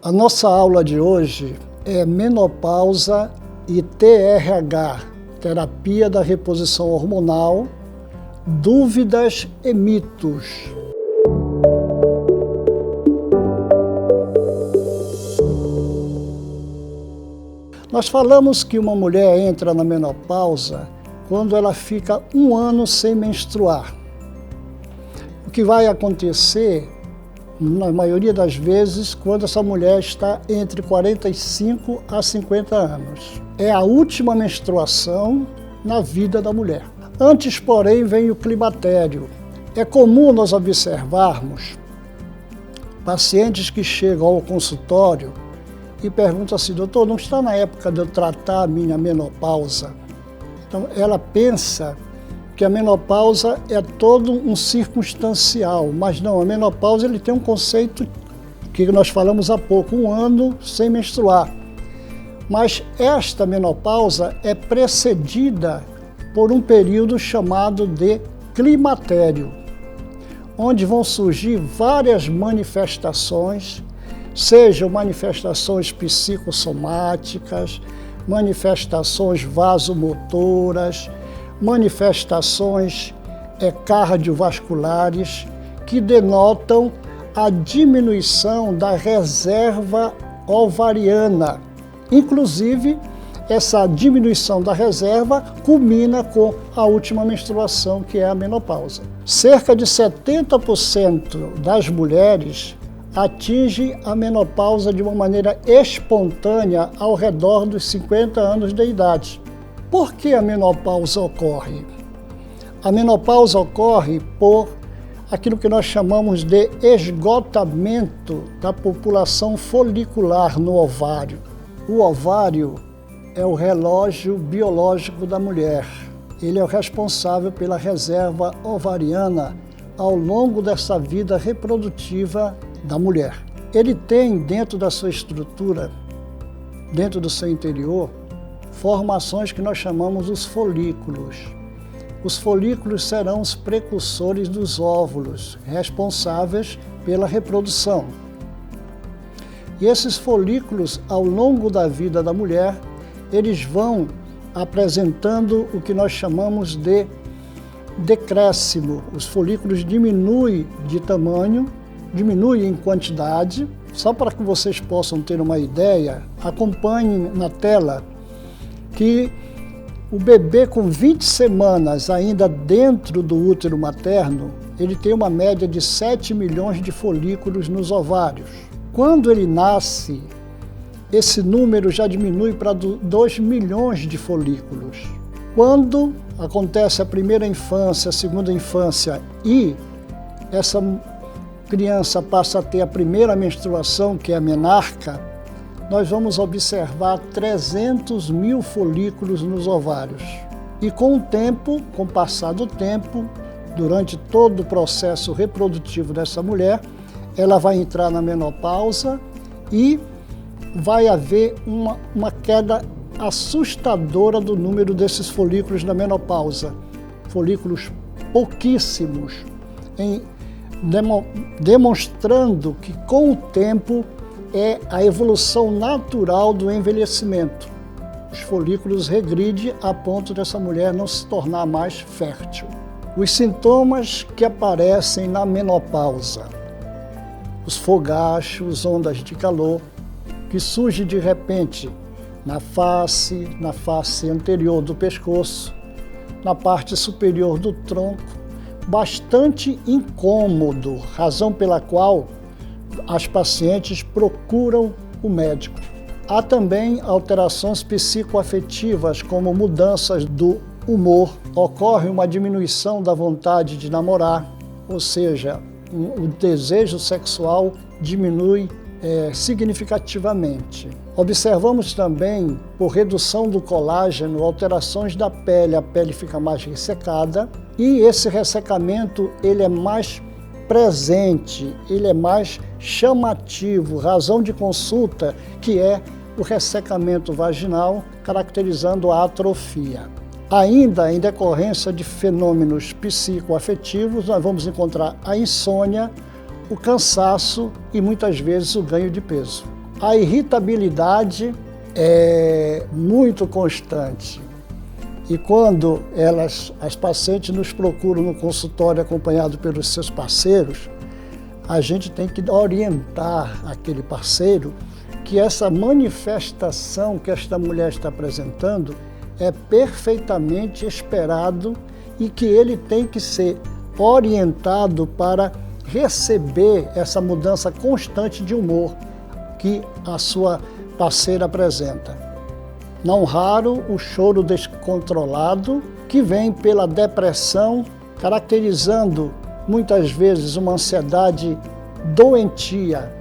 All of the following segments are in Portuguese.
A nossa aula de hoje é menopausa e TRH, terapia da reposição hormonal, dúvidas e mitos. Nós falamos que uma mulher entra na menopausa quando ela fica 1 ano sem menstruar. O que vai acontecer, na maioria das vezes, quando essa mulher está entre 45 a 50 anos. É a última menstruação na vida da mulher. Antes, porém, vem o climatério. É comum nós observarmos pacientes que chegam ao consultório e perguntam assim: doutor, não está na época de eu tratar a minha menopausa? Então, ela pensa que a menopausa é todo um circunstancial, mas não, a menopausa ele tem um conceito que nós falamos há pouco, 1 ano sem menstruar. Mas esta menopausa é precedida por um período chamado de climatério, onde vão surgir várias manifestações, sejam manifestações psicossomáticas, manifestações vasomotoras, manifestações cardiovasculares que denotam a diminuição da reserva ovariana. Inclusive, essa diminuição da reserva culmina com a última menstruação, que é a menopausa. Cerca de 70% das mulheres atinge a menopausa de uma maneira espontânea ao redor dos 50 anos de idade. Por que a menopausa ocorre? A menopausa ocorre por aquilo que nós chamamos de esgotamento da população folicular no ovário. O ovário é o relógio biológico da mulher. Ele é o responsável pela reserva ovariana ao longo dessa vida reprodutiva da mulher. Ele tem dentro da sua estrutura, dentro do seu interior, formações que nós chamamos os folículos. Os folículos serão os precursores dos óvulos, responsáveis pela reprodução. E esses folículos, ao longo da vida da mulher, eles vão apresentando o que nós chamamos de decréscimo. Os folículos diminuem de tamanho, diminuem em quantidade. Só para que vocês possam ter uma ideia, acompanhem na tela que o bebê com 20 semanas ainda dentro do útero materno, ele tem uma média de 7 milhões de folículos nos ovários. Quando ele nasce, esse número já diminui para 2 milhões de folículos. Quando acontece a primeira infância, a segunda infância e essa criança passa a ter a primeira menstruação, que é a menarca, nós vamos observar 300 mil folículos nos ovários. E com o tempo, com o passar do tempo, durante todo o processo reprodutivo dessa mulher, ela vai entrar na menopausa e vai haver uma queda assustadora do número desses folículos na menopausa. Folículos pouquíssimos, demonstrando que com o tempo é a evolução natural do envelhecimento. Os folículos regridem a ponto dessa mulher não se tornar mais fértil. Os sintomas que aparecem na menopausa: os fogachos, ondas de calor, que surgem de repente na face anterior do pescoço, na parte superior do tronco, bastante incômodo, razão pela qual as pacientes procuram o médico. Há também alterações psicoafetivas, como mudanças do humor. Ocorre uma diminuição da vontade de namorar, ou seja, o desejo sexual diminui significativamente. Observamos também, por redução do colágeno, alterações da pele. A pele fica mais ressecada e esse ressecamento ele é mais presente, ele é mais chamativo, razão de consulta, que é o ressecamento vaginal, caracterizando a atrofia. Ainda em decorrência de fenômenos psicoafetivos, nós vamos encontrar a insônia, o cansaço e muitas vezes o ganho de peso. A irritabilidade é muito constante. E quando as pacientes nos procuram no consultório acompanhado pelos seus parceiros, a gente tem que orientar aquele parceiro que essa manifestação que esta mulher está apresentando é perfeitamente esperado e que ele tem que ser orientado para receber essa mudança constante de humor que a sua parceira apresenta. Não raro, o choro descontrolado, que vem pela depressão, caracterizando muitas vezes uma ansiedade doentia,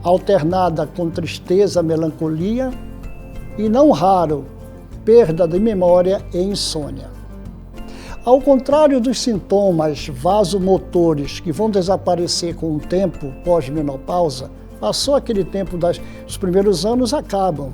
alternada com tristeza, melancolia, e não raro, perda de memória e insônia. Ao contrário dos sintomas vasomotores que vão desaparecer com o tempo pós-menopausa, passou aquele tempo dos primeiros anos, acabam.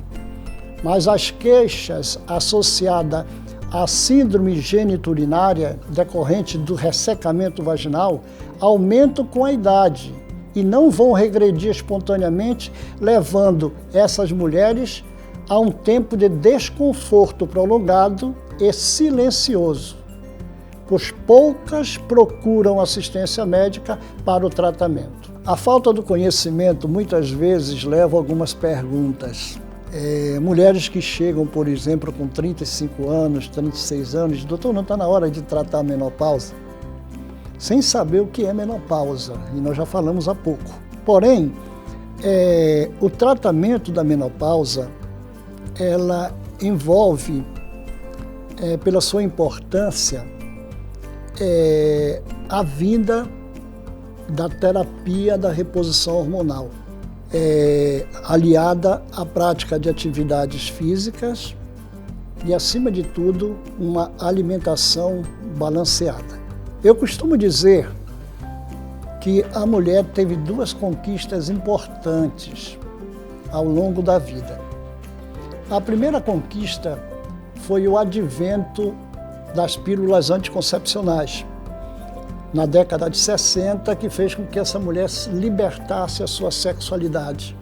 Mas as queixas associadas à síndrome geniturinária decorrente do ressecamento vaginal aumentam com a idade e não vão regredir espontaneamente, levando essas mulheres a um tempo de desconforto prolongado e silencioso, pois poucas procuram assistência médica para o tratamento. A falta do conhecimento muitas vezes leva a algumas perguntas. Mulheres que chegam, por exemplo, com 35 anos, 36 anos, doutor, não está na hora de tratar a menopausa? Sem saber o que é menopausa, e nós já falamos há pouco. Porém, o tratamento da menopausa, ela envolve, pela sua importância, a vinda da terapia da reposição hormonal, aliada à prática de atividades físicas e, acima de tudo, uma alimentação balanceada. Eu costumo dizer que a mulher teve duas conquistas importantes ao longo da vida. A primeira conquista foi o advento das pílulas anticoncepcionais, na década de 60, que fez com que essa mulher libertasse a sua sexualidade,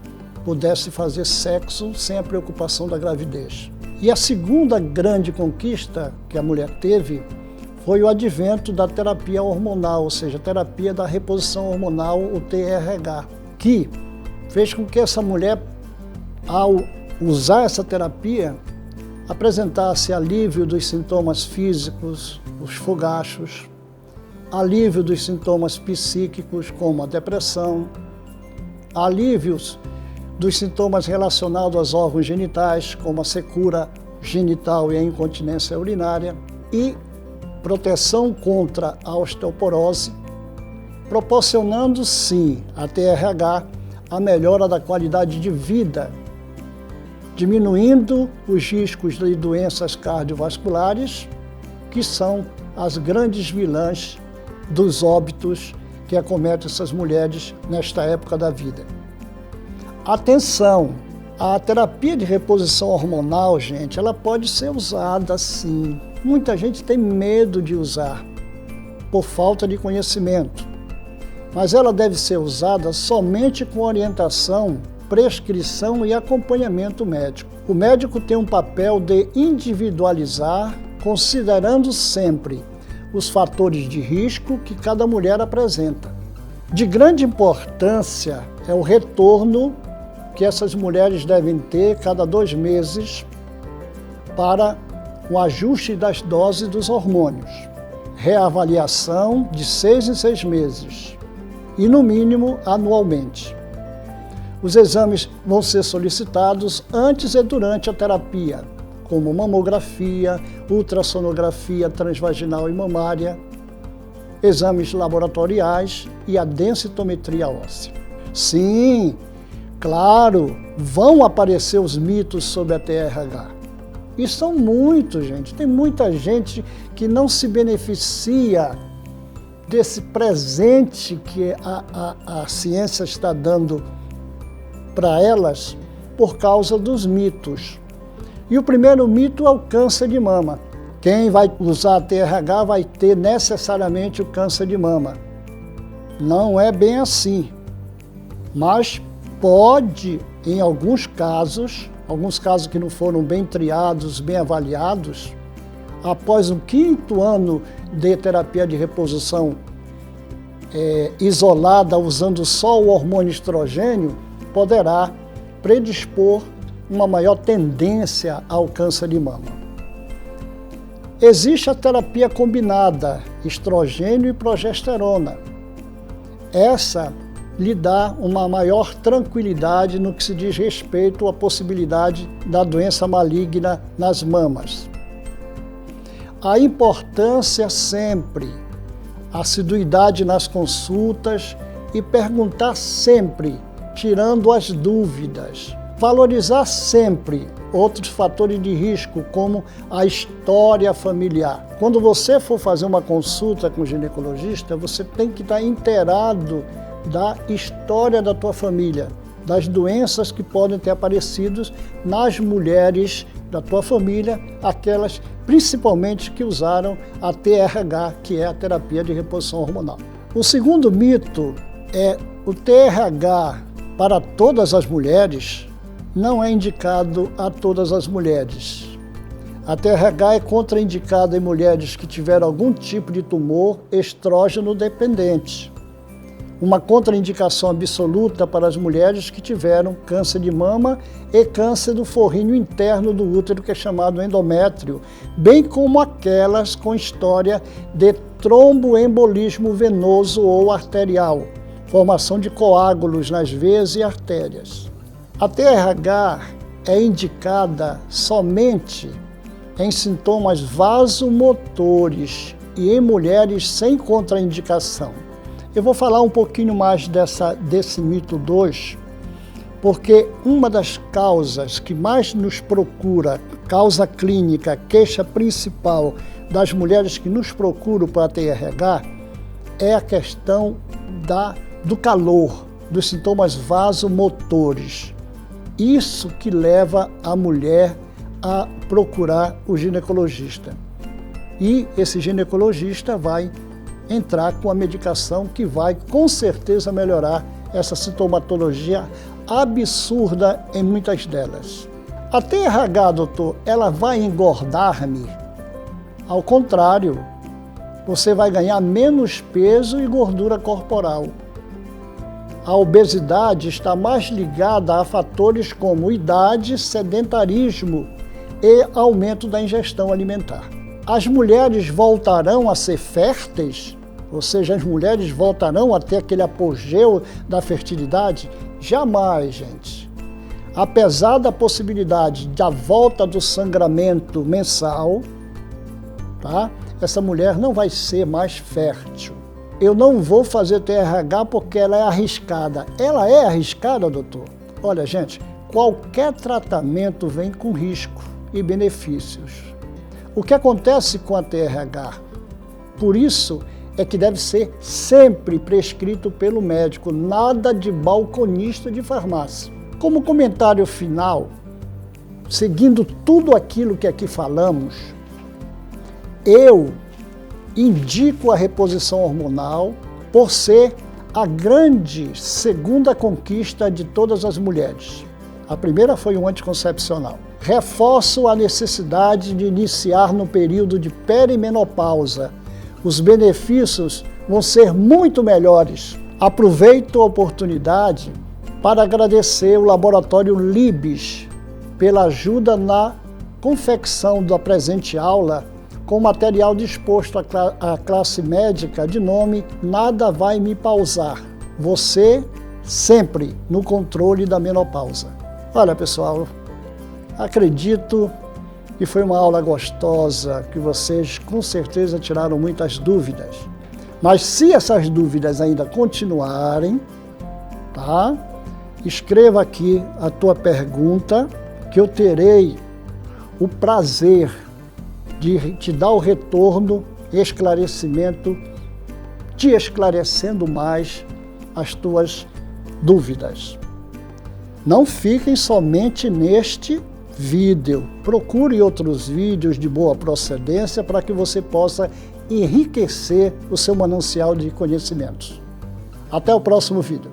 pudesse fazer sexo sem a preocupação da gravidez. E a segunda grande conquista que a mulher teve foi o advento da terapia hormonal, ou seja, a terapia da reposição hormonal, o TRH, que fez com que essa mulher, ao usar essa terapia, apresentasse alívio dos sintomas físicos, os fogachos, alívio dos sintomas psíquicos, como a depressão, alívios dos sintomas relacionados aos órgãos genitais, como a secura genital e a incontinência urinária, e proteção contra a osteoporose, proporcionando, sim, a TRH a melhora da qualidade de vida, diminuindo os riscos de doenças cardiovasculares, que são as grandes vilãs dos óbitos que acometem essas mulheres nesta época da vida. Atenção! A terapia de reposição hormonal, gente, ela pode ser usada sim. Muita gente tem medo de usar, por falta de conhecimento. Mas ela deve ser usada somente com orientação, prescrição e acompanhamento médico. O médico tem um papel de individualizar, considerando sempre os fatores de risco que cada mulher apresenta. De grande importância é o retorno que essas mulheres devem ter cada 2 meses para o ajuste das doses dos hormônios. Reavaliação de 6 em 6 meses e, no mínimo, anualmente. Os exames vão ser solicitados antes e durante a terapia, como mamografia, ultrassonografia transvaginal e mamária, exames laboratoriais e a densitometria óssea. Sim, claro, vão aparecer os mitos sobre a TRH. E são muitos, gente. Tem muita gente que não se beneficia desse presente que a ciência está dando para elas por causa dos mitos. E o primeiro mito é o câncer de mama. Quem vai usar a TRH vai ter necessariamente o câncer de mama. Não é bem assim, mas pode em alguns casos que não foram bem triados, bem avaliados, após o 5º ano de terapia de reposição isolada, usando só o hormônio estrogênio, poderá predispor uma maior tendência ao câncer de mama. Existe a terapia combinada, estrogênio e progesterona. Essa lhe dá uma maior tranquilidade no que se diz respeito à possibilidade da doença maligna nas mamas. A importância sempre, assiduidade nas consultas e perguntar sempre, tirando as dúvidas. Valorizar sempre outros fatores de risco, como a história familiar. Quando você for fazer uma consulta com o ginecologista, você tem que estar inteirado da história da tua família, das doenças que podem ter aparecido nas mulheres da tua família, aquelas principalmente que usaram a TRH, que é a terapia de reposição hormonal. O segundo mito é o TRH para todas as mulheres não é indicado a todas as mulheres. A TRH é contraindicada em mulheres que tiveram algum tipo de tumor estrógeno dependente. Uma contraindicação absoluta para as mulheres que tiveram câncer de mama e câncer do forrinho interno do útero, que é chamado endométrio, bem como aquelas com história de tromboembolismo venoso ou arterial, formação de coágulos nas veias e artérias. A TRH é indicada somente em sintomas vasomotores e em mulheres sem contraindicação. Eu vou falar um pouquinho mais desse mito 2, porque uma das causas que mais nos procura, causa clínica, queixa principal das mulheres que nos procuram para a TRH, é a questão do calor, dos sintomas vasomotores. Isso que leva a mulher a procurar o ginecologista. E esse ginecologista vai entrar com a medicação que vai, com certeza, melhorar essa sintomatologia absurda em muitas delas. A TRH, doutor, ela vai engordar-me? Ao contrário, você vai ganhar menos peso e gordura corporal. A obesidade está mais ligada a fatores como idade, sedentarismo e aumento da ingestão alimentar. As mulheres voltarão a ser férteis? Ou seja, as mulheres voltarão a ter aquele apogeu da fertilidade? Jamais, gente. Apesar da possibilidade da volta do sangramento mensal, tá? Essa mulher não vai ser mais fértil. Eu não vou fazer TRH porque ela é arriscada. Ela é arriscada, doutor? Olha, gente, qualquer tratamento vem com risco e benefícios. O que acontece com a TRH? Por isso é que deve ser sempre prescrito pelo médico, nada de balconista de farmácia. Como comentário final, seguindo tudo aquilo que aqui falamos, eu indico a reposição hormonal por ser a grande segunda conquista de todas as mulheres. A primeira foi o anticoncepcional. Reforço a necessidade de iniciar no período de perimenopausa. Os benefícios vão ser muito melhores. Aproveito a oportunidade para agradecer o Laboratório Libes pela ajuda na confecção da presente aula com material disposto à classe médica de nome Nada Vai Me Pausar. Você sempre no controle da menopausa. Olha, pessoal, acredito que foi uma aula gostosa, que vocês com certeza tiraram muitas dúvidas. Mas se essas dúvidas ainda continuarem, tá? Escreva aqui a tua pergunta, que eu terei o prazer de te dar o retorno, esclarecimento, te esclarecendo mais as tuas dúvidas. Não fiquem somente neste vídeo. Procure outros vídeos de boa procedência para que você possa enriquecer o seu manancial de conhecimentos. Até o próximo vídeo.